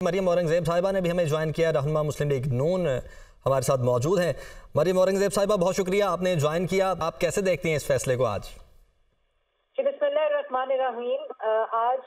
مریم اورنگزیب صاحبہ نے بھی ہمیں جوائن کیا، رہنما مسلم لیگ نون ہمارے ساتھ موجود ہیں۔ مریم اورنگزیب صاحبہ بہت شکریہ، آپ نے جوائن کیا۔ آپ کیسے دیکھتی ہیں اس فیصلے کو آج؟ بسم اللہ الرحمن الرحیم۔ آج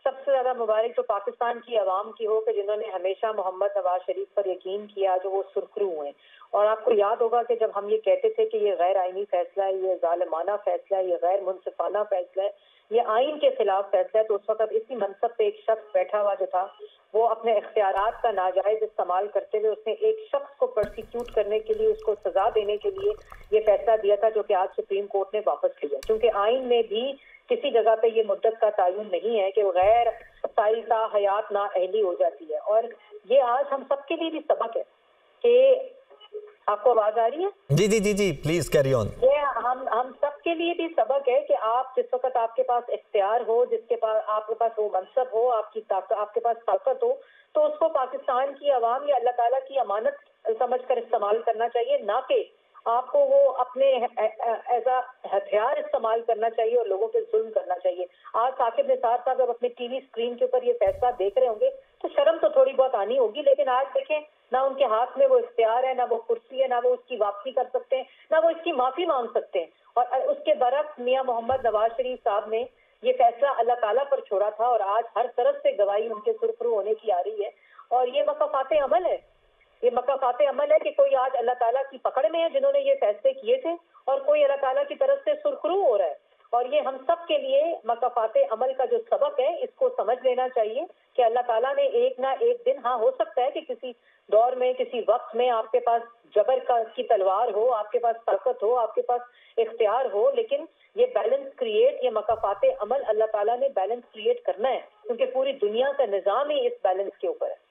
سب سے زیادہ مبارک تو پاکستان کی عوام کی ہو کہ جنہوں نے ہمیشہ محمد نواز شریف پر یقین کیا، جو وہ سرخرو ہوئے۔ اور آپ کو یاد ہوگا کہ جب ہم یہ کہتے تھے کہ یہ غیر آئینی فیصلہ ہے، یہ ظالمانہ فیصلہ ہے، یہ غیر منصفانہ فیصلہ ہے، یہ آئین کے خلاف فیصلہ ہے، تو اس وقت اسی منصب پہ ایک شخص بیٹھا ہوا جو تھا وہ اپنے اختیارات کا ناجائز استعمال کرتے ہوئے اس نے ایک شخص کو پرسیکیوٹ کرنے کے لیے، اس کو سزا دینے کے لیے یہ فیصلہ دیا تھا، جو کہ آج سپریم کورٹ نے واپس لیا، کیونکہ آئین میں بھی کسی جگہ پہ یہ مدت کا تعین نہیں ہے کہ وہ غیر سائلسہ حیات نااہلی ہو جاتی ہے۔ اور یہ آج ہم سب کے لیے بھی سبق ہے کہ آپ کو آواز آ رہی ہے؟ جی پلیز کیری آن۔ یہ ہم سب کے لیے بھی سبق ہے کہ آپ جس وقت آپ کے پاس اختیار ہو، جس کے پاس آپ کے پاس وہ منصب ہو، آپ کے پاس طاقت ہو، تو اس کو پاکستان کی عوام یا اللہ تعالیٰ کی امانت سمجھ کر استعمال کرنا چاہیے، نہ کہ آپ کو وہ اپنے ایز اے ہتھیار استعمال کرنا چاہیے اور لوگوں پہ ظلم کرنا چاہیے۔ آج ثاقب نثار صاحب جب اپنے ٹی وی اسکرین کے اوپر یہ فیصلہ دیکھ رہے ہوں گے تو شرم تو تھوڑی بہت آنی ہوگی، لیکن آج دیکھیں نہ ان کے ہاتھ میں وہ اختیار ہے، نہ وہ کرسی ہے، نہ وہ اس کی واپسی کر سکتے ہیں، نہ وہ اس کی معافی مانگ سکتے ہیں۔ اور اس کے برعکس میاں محمد نواز شریف صاحب نے یہ فیصلہ اللہ تعالیٰ پر چھوڑا تھا، اور آج ہر طرف سے گواہی ان کے سرخرو ہونے کی آ رہی ہے۔ اور یہ مکافات عمل ہے، یہ مکافات عمل ہے کہ کوئی آج اللہ تعالیٰ کی پکڑ میں ہے جنہوں نے یہ فیصلے کیے تھے، اور کوئی اللہ تعالیٰ کی طرف سے سرخرو ہو رہا ہے۔ اور یہ ہم سب کے لیے مکافات عمل کا جو سبق ہے، اس کو سمجھ لینا چاہیے کہ اللہ تعالیٰ نے ایک نہ ایک دن، ہاں ہو سکتا ہے کہ کسی دور میں، کسی وقت میں آپ کے پاس جبر کی تلوار ہو، آپ کے پاس طاقت ہو، آپ کے پاس اختیار ہو، لیکن یہ بیلنس کریٹ، یہ مکافات عمل اللہ تعالیٰ نے بیلنس کریٹ کرنا ہے، کیونکہ پوری دنیا کا نظام ہی اس بیلنس کے اوپر ہے۔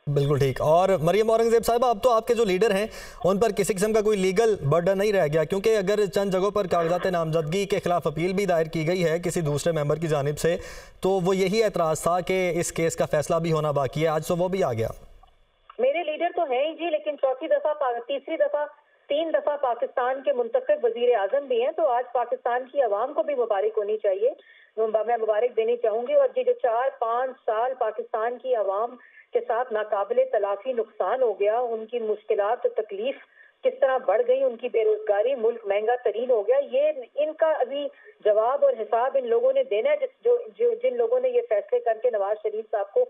بالکل ٹھیک۔ اور مریم اورنگزیب صاحبہ، اب تو آپ کے جو لیڈر ہیں ان پر کسی قسم کا کوئی لیگل برڈن نہیں رہ گیا، کیونکہ اگر چند جگہوں پر کاغذات نامزدگی کے خلاف اپیل بھی دائر کی گئی ہے کسی دوسرے ممبر کی جانب سے، تو وہ یہی اعتراض تھا کہ اس کیس کا فیصلہ بھی ہونا باقی ہے، آج تو وہ بھی آ گیا۔ میرے لیڈر تو ہیں ہی جی، لیکن تیسری دفعہ 3 دفعہ پاکستان کے منتخب وزیر اعظم بھی ہیں، تو آج پاکستان کی عوام کو بھی مبارک ہونی چاہیے، میں مبارک دینی چاہوں گی۔ اور یہ جو 4-5 سال پاکستان کی عوام کے ساتھ ناقابل تلافی نقصان ہو گیا، ان کی مشکلات و تکلیف کس طرح بڑھ گئی، ان کی بے روزگاری، ملک مہنگا ترین ہو گیا، یہ ان کا ابھی جواب اور حساب ان لوگوں نے دینا ہے، جن لوگوں نے یہ فیصلے کر کے نواز شریف صاحب کو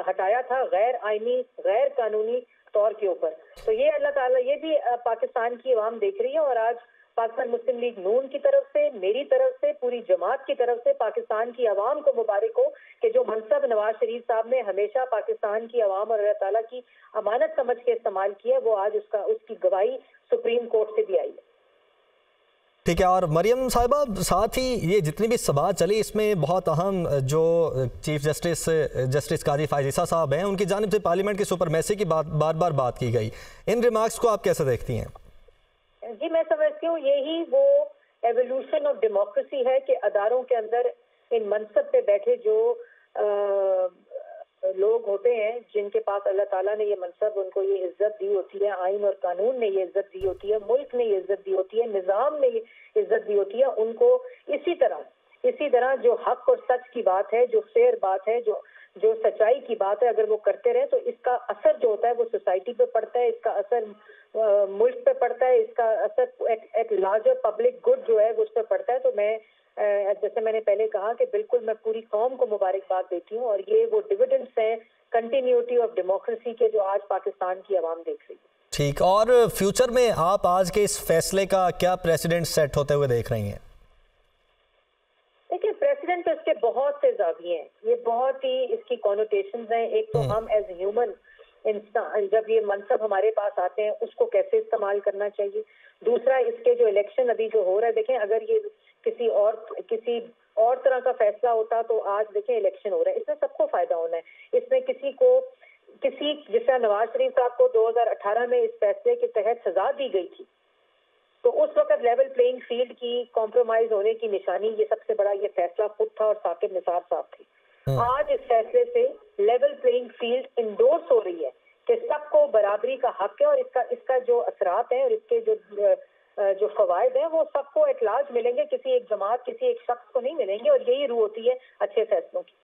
ہٹایا تھا غیر آئینی، غیر قانونی طور کے اوپر۔ تو یہ اللہ تعالیٰ، یہ بھی پاکستان کی عوام دیکھ رہی ہے، اور آج پاکستان مسلم لیگ نون کی طرف سے، میری طرف سے، پوری جماعت کی طرف سے پاکستان کی عوام کو مبارک ہو کہ جو منصب نواز شریف صاحب نے ہمیشہ پاکستان کی عوام اور اللہ تعالیٰ کی امانت سمجھ کے استعمال کیا، وہ آج اس کی گواہی سپریم کورٹ سے بھی آئی ہے۔ ٹھیک ہے۔ اور مریم صاحبہ، ساتھ ہی یہ جتنی بھی سبات چلی، اس میں بہت اہم جو چیف جسٹس قاضی فائز عیسیٰ صاحب ہیں، ان کی جانب سے پارلیمنٹ کی سپرمیسی کی بار بار بات کی گئی، ان ریمارکس کو آپ کیسے دیکھتی ہیں؟ جی، میں سمجھتی ہوں یہی وہ ایوولوشن آف ڈیموکریسی ہے کہ اداروں کے اندر ان منصب پہ بیٹھے جو لوگ ہوتے ہیں، جن کے پاس اللہ تعالیٰ نے یہ منصب، ان کو یہ عزت دی ہوتی ہے، آئین اور قانون نے یہ عزت دی ہوتی ہے، ملک نے یہ عزت دی ہوتی ہے، نظام نے یہ عزت دی ہوتی ہے، ان کو اسی طرح جو حق اور سچ کی بات ہے، جو فیئر بات ہے، جو سچائی کی بات ہے، اگر وہ کرتے رہے تو اس کا اثر جو ہوتا ہے وہ سوسائٹی پہ پڑتا ہے، اس کا اثر ملک پہ پڑتا ہے، اس کا اثر ایک لارجر پبلک گڈ جو ہے وہ اس پہ پڑتا ہے۔ تو میں جیسے میں نے پہلے کہا کہ بالکل میں پوری قوم کو مبارکباد دیتی ہوں، اور یہ وہ ڈیویڈنڈز ہیں کنٹینیوٹی آف ڈیموکریسی کے جو آج پاکستان کی عوام دیکھ رہی ہے۔ ٹھیک۔ اور فیوچر میں آپ آج کے اس فیصلے کا کیا پریسیڈنٹ سیٹ ہوتے ہوئے دیکھ رہی ہیں؟ دیکھیں، پریسیڈنٹ اس کے بہت سے زاویے ہیں، یہ بہت ہی اس کی کونوٹیشنز ہیں۔ ایک تو ہم ایز ہیومن انسان جب یہ منصب ہمارے پاس آتے ہیں اس کو کیسے استعمال کرنا چاہیے، دوسرا اس کے جو الیکشن ابھی جو ہو رہا ہے، دیکھیں اگر یہ کسی اور طرح کا فیصلہ ہوتا تو آج دیکھیں الیکشن ہو رہا ہے، اس میں سب کو فائدہ ہونا ہے، اس میں جس طرح نواز شریف صاحب کو 2018 میں اس فیصلے کے تحت سزا دی گئی تھی، تو اس وقت لیول پلینگ فیلڈ کی کمپرومائز ہونے کی نشانی یہ سب سے بڑا یہ فیصلہ خود تھا اور ثاقب نثار صاحب تھے۔ آج اس فیصلے سے لیول پلینگ فیلڈ انڈورس ہو رہی ہے کہ سب کو برابری کا حق ہے، اور اس کا جو اثرات ہیں اور اس کے جو فوائد ہیں وہ سب کو ایٹ لارج ملیں گے، کسی ایک جماعت، کسی ایک شخص کو نہیں ملیں گے، اور یہی روح ہوتی ہے اچھے فیصلوں کی۔